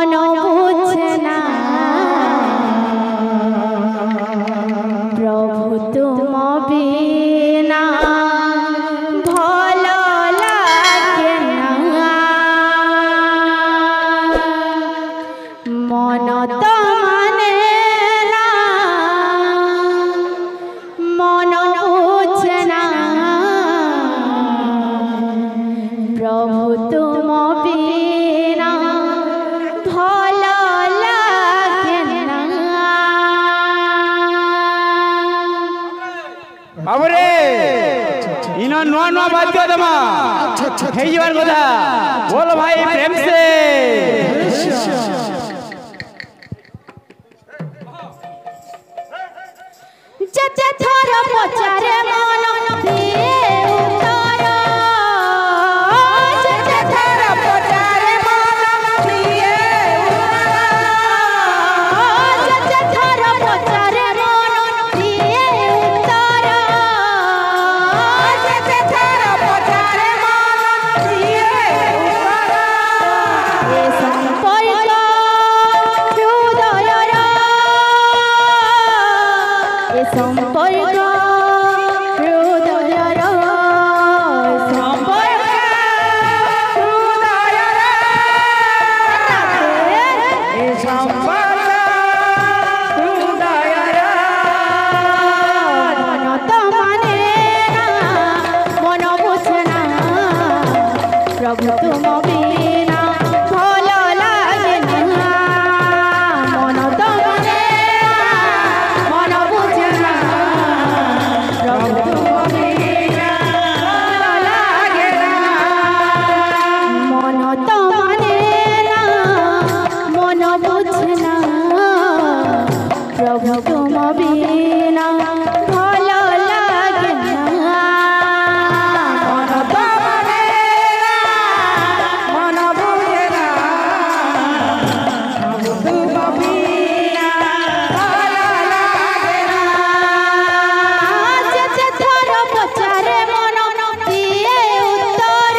मन बुझे ना प्रभु तुम बिना भल लागे ना मन तो माने ना मन बुझे ना प्रभु तुम बिना भल लागे ना बाबरे इनो नुआ नुआ बात कर दमा हे जीवन कथा बोलो भाई प्रेम से जते थोर पचारे मन दिए उत्तर जते थोर पचारे मन दिए उत्तर जते थोर पचारे मन दिए उत्तर जते थोर पचारे मन दिए उत्तर ए संपर्क हृदयर ए संपर्क हृदयर संपर्क हृदयर ए संपर्क हृदयर मन तो माने ना मन बुझे ना प्रभु तुम बिना भल लागे ना मन तो माने मन बुझे ना प्रभु तुम बिना भल लागे ना मन तो माने ना मन बुझे ना प्रभु तुम बिना भल लागे ना मन तो माने ना मन बुझे ना प्रभु तुम बिना भल लागे ना जते थोर पचारे मन दिए उत्तर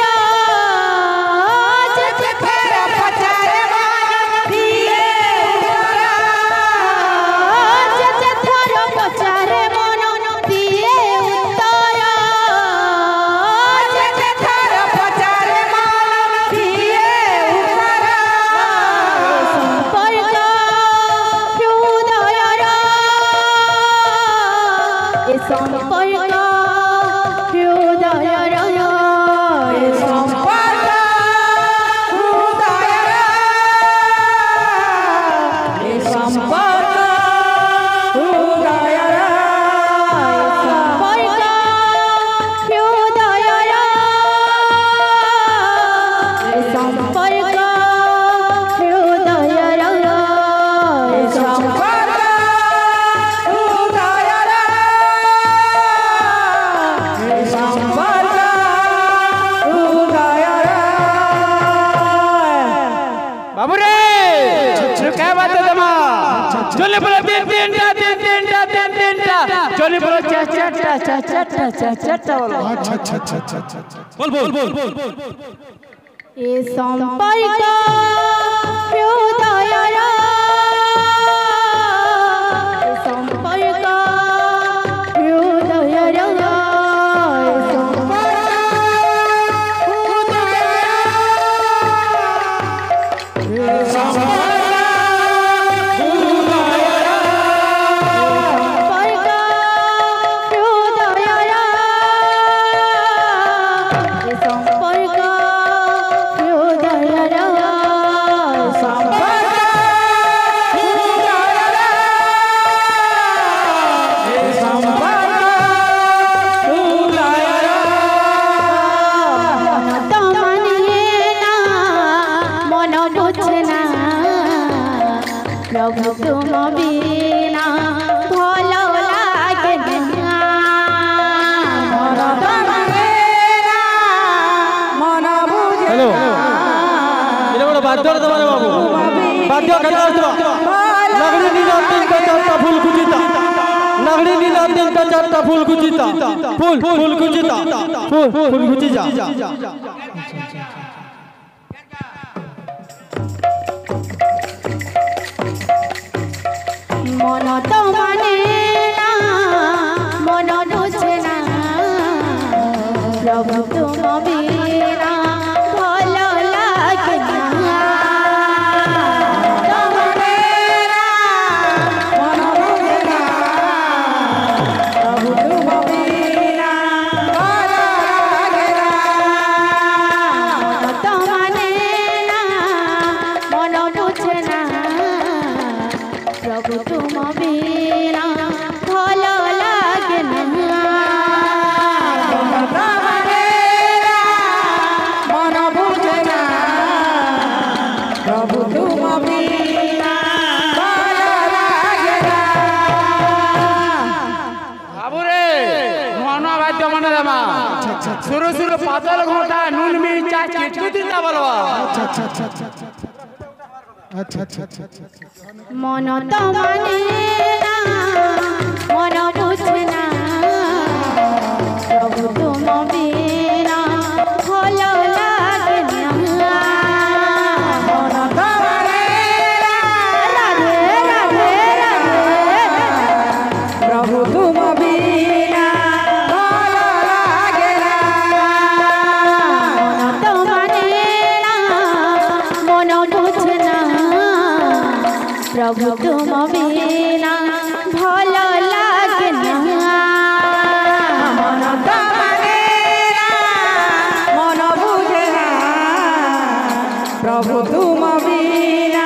जते थोर पचारे मन दिए उत्तर जते थोर पचारे मन दिए उत्तर जते थोर पचारे मन दिए उत्तर संपर्क हृदयर ए संपर्क हृदयर ए संपर्क हृदयर ए संपर्क हृदयर ए संपर्क हृदयर ए संपर्क हृदयर ए संपर्क हृदयर बाबरे क्या बात है दमा चले बोलो तीन तीन टा चले बोलो चाचा बोलो बोल ए संपर्क हृदयर ए संपर्क हृदयर ए संपर्क हृदयर ए संपर्क प्रभु तुम बिना भल लागे ना मन तो माने ना मन बुझे हेलो এটা বড় বাদ্য তোমার বাবু বাদ্য খেলা लगड़ी नीला तीन का चारटा फूल कुचिता लगड़ी नीला तीन का चारटा फूल कुचिता फूल कुचिता फूल कुचिता शुरू शुरू पातल घोटा नून मिर्चा चिटकुटी ता बोलवा अच्छा मन तो माने ना मन बुझे ना प्रभु तुम बिना भलो लागे ना मन तो माने ना राधे राधे राधे प्रभु तुम बिना भलो लागे ना मन तो माने ना मन बुझे ना प्रभु तुम बिना भलो लागे ना मन तो माने ना मन बुझे ना प्रभु तुम बिना